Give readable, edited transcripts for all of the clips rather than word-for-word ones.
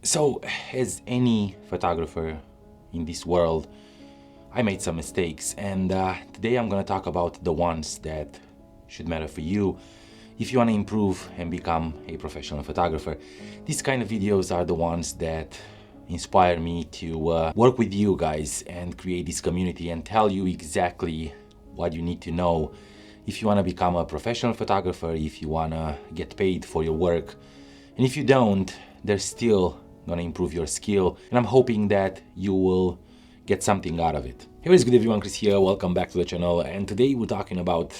So, as any photographer in this world, I made some mistakes, and today I'm gonna talk about the ones that should matter for you if you want to improve and become a professional photographer. These kind of videos are the ones that inspire me to work with you guys and create this community and tell you exactly what you need to know if you want to become a professional photographer, if you want to get paid for your work. And if you don't, they're still gonna improve your skill, and I'm hoping that you will get something out of it. Hey, what's good everyone, Chris here, welcome back to the channel, and today we're talking about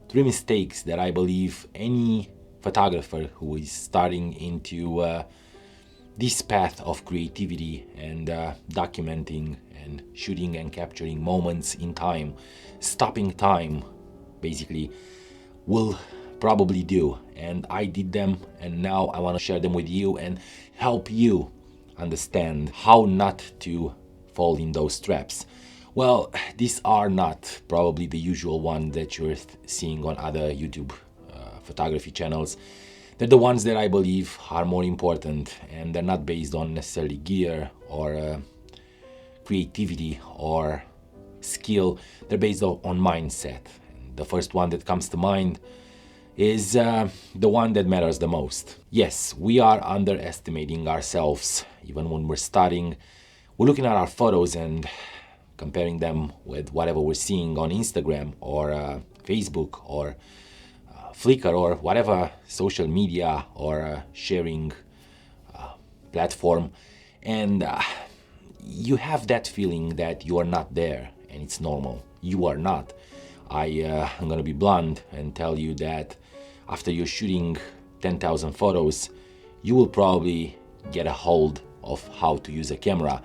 3 mistakes that I believe any photographer who is starting into this path of creativity and documenting and shooting and capturing moments in time, stopping time basically, will probably do. And I did them, and now I want to share them with you and help you understand how not to fall in those traps. Well, these are not probably the usual one that you're seeing on other YouTube photography channels. They're the ones that I believe are more important, and they're not based on necessarily gear or creativity or skill. They're based on mindset. And the first one that comes to mind is the one that matters the most. Yes, we are underestimating ourselves even when we're starting. We're looking at our photos and comparing them with whatever we're seeing on Instagram or Facebook or Flickr or whatever social media or sharing platform, and you have that feeling that you are not there, and it's normal. You are not. I'm gonna be blunt and tell you that after you're shooting 10,000 photos, you will probably get a hold of how to use a camera.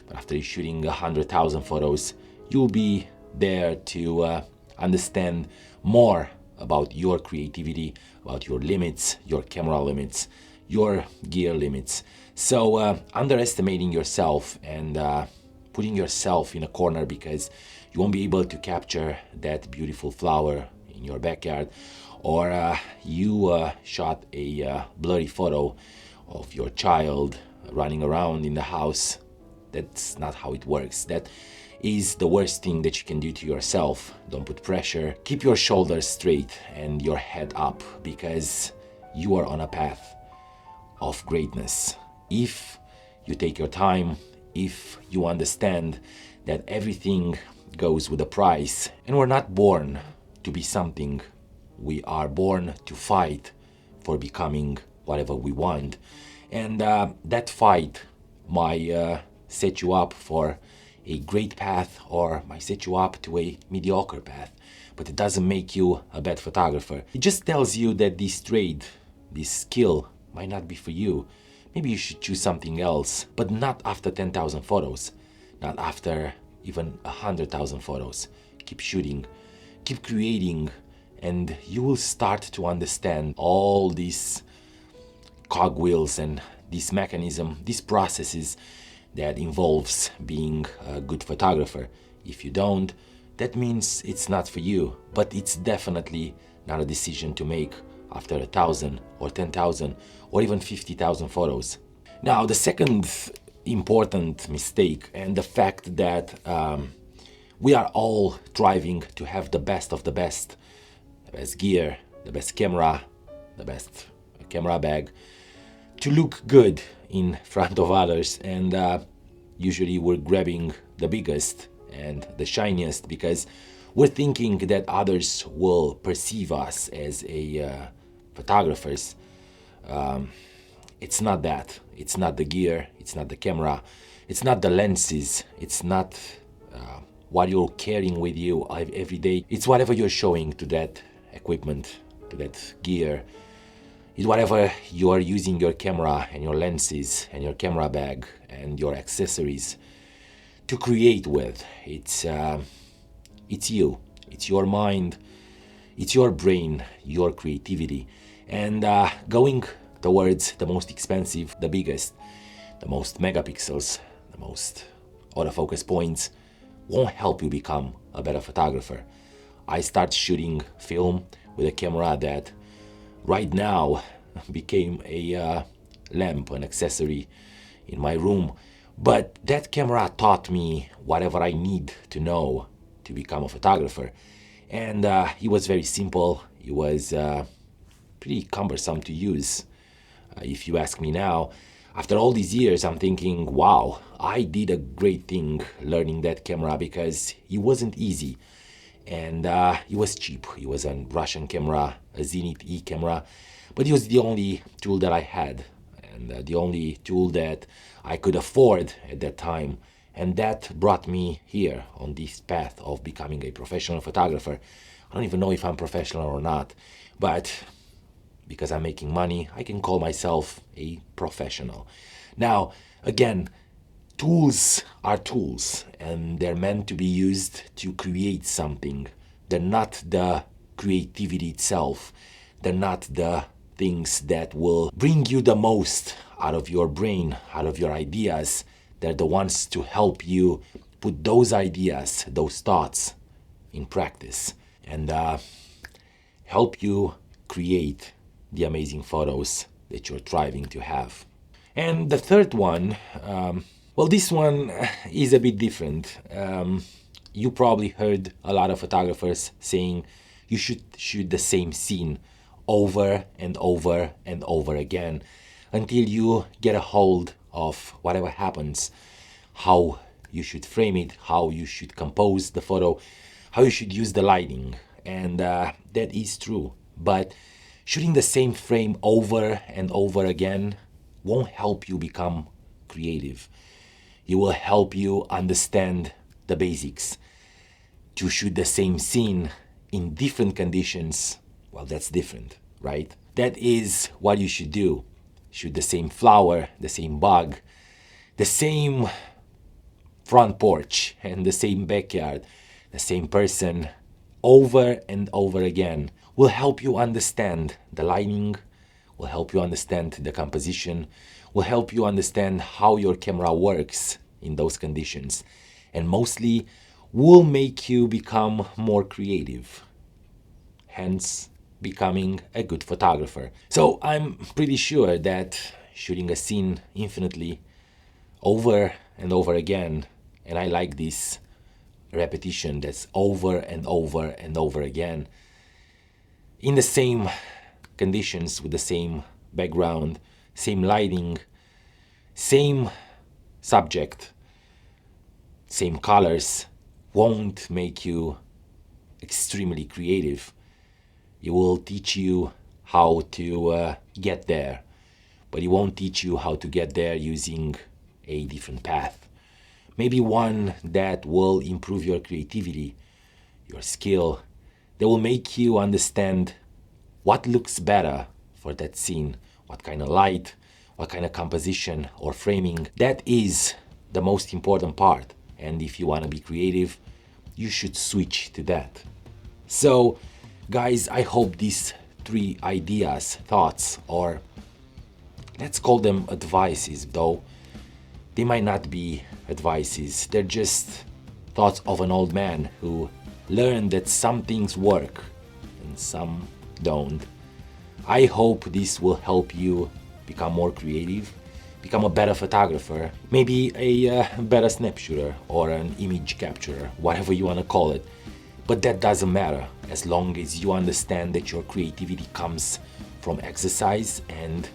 But after you're shooting 100,000 photos, you'll be there to understand more about your creativity, about your limits, your camera limits, your gear limits. So underestimating yourself and putting yourself in a corner because you won't be able to capture that beautiful flower in your backyard, or you shot a blurry photo of your child running around in the house. That's not how it works. That is the worst thing that you can do to yourself. Don't put pressure. Keep your shoulders straight and your head up, because you are on a path of greatness. If you take your time, if you understand that everything goes with a price, and we're not born to be something, we are born to fight for becoming whatever we want. And that fight might set you up for a great path, or might set you up to a mediocre path, but it doesn't make you a bad photographer. It just tells you that this trade, this skill, might not be for you. Maybe you should choose something else, but not after 10,000 photos, not after even 100,000 photos. Keep shooting, keep creating, and you will start to understand all these cogwheels and this mechanism, these processes that involves being a good photographer. If you don't, that means it's not for you, but it's definitely not a decision to make after 1,000 or 10,000 or even 50,000 photos. Now, the second important mistake, and the fact that we are all striving to have the best of the best gear, the best camera, the best camera bag, to look good in front of others, and usually we're grabbing the biggest and the shiniest because we're thinking that others will perceive us as a photographers. It's not that. It's not the gear, it's not the camera, it's not the lenses, it's not what you're carrying with you every day. It's whatever you're showing to that equipment, to that gear. It's whatever you are using your camera and your lenses and your camera bag and your accessories to create with. It's you. It's your mind. It's your brain, your creativity. And going towards the most expensive, the biggest, the most megapixels, the most autofocus points won't help you become a better photographer. I start shooting film with a camera that right now became a lamp, an accessory in my room. But that camera taught me whatever I need to know to become a photographer. And it was very simple. It was pretty cumbersome to use. If you ask me now, after all these years, I'm thinking, wow, I did a great thing learning that camera because it wasn't easy. And it was cheap. It was a Russian camera, a Zenith E camera, but it was the only tool that I had, and the only tool that I could afford at that time. And that brought me here on this path of becoming a professional photographer. I don't even know if I'm professional or not, but because I'm making money, I can call myself a professional. Now, again, tools are tools, and they're meant to be used to create something. They're not the creativity itself. They're not the things that will bring you the most out of your brain, out of your ideas. They're the ones to help you put those ideas, those thoughts in practice, and help you create the amazing photos that you're striving to have. And the third one, well, this one is a bit different. You probably heard a lot of photographers saying you should shoot the same scene over and over and over again until you get a hold of whatever happens, how you should frame it, how you should compose the photo, how you should use the lighting. And that is true. But shooting the same frame over and over again won't help you become creative. It will help you understand the basics. To shoot the same scene in different conditions, well, that's different, right? That is what you should do. Shoot the same flower, the same bug, the same front porch, and the same backyard, the same person, over and over again. Will help you understand the lighting, will help you understand the composition, will help you understand how your camera works in those conditions, and mostly will make you become more creative, hence becoming a good photographer. So I'm pretty sure that shooting a scene infinitely over and over again, and I like this repetition that's over and over and over again, in the same conditions, with the same background, same lighting, same subject, same colors, won't make you extremely creative. It will teach you how to get there, but it won't teach you how to get there using a different path. Maybe one that will improve your creativity, your skill, that will make you understand what looks better for that scene, what kind of light, what kind of composition or framing. That is the most important part. And if you want to be creative, you should switch to that. So, guys, I hope these 3 ideas, thoughts, or let's call them advices, though they might not be advices. They're just thoughts of an old man who learned that some things work and some don't. I hope this will help you become more creative, become a better photographer, maybe a better snap shooter or an image capturer, whatever you want to call it. But that doesn't matter as long as you understand that your creativity comes from exercise and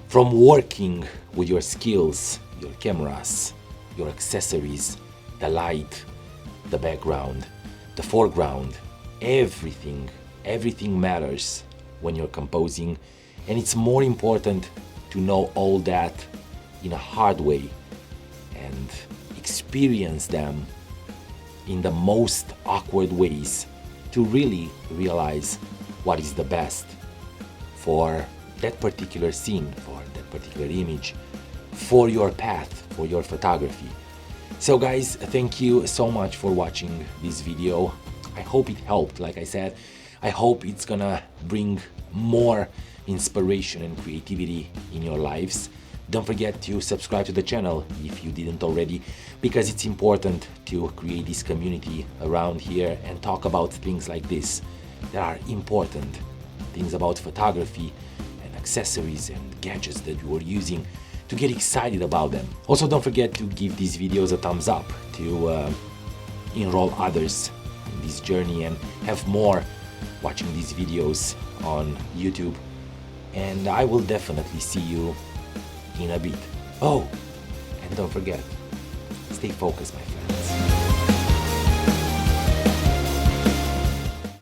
from working with your skills, your cameras, your accessories, the light, the background, the foreground, everything matters when you're composing, and it's more important to know all that in a hard way and experience them in the most awkward ways to really realize what is the best for that particular scene, for that particular image, for your path, for your photography. So guys, thank you so much for watching this video. I hope it helped. Like I said, I hope it's gonna bring more inspiration and creativity in your lives. Don't forget to subscribe to the channel if you didn't already, because it's important to create this community around here and talk about things like this that are important, things about photography and accessories and gadgets that you are using to get excited about them. Also, don't forget to give these videos a thumbs up to enroll others in this journey and have more watching these videos on YouTube. And I will definitely see you in a bit. Oh, and don't forget, stay focused, my friends.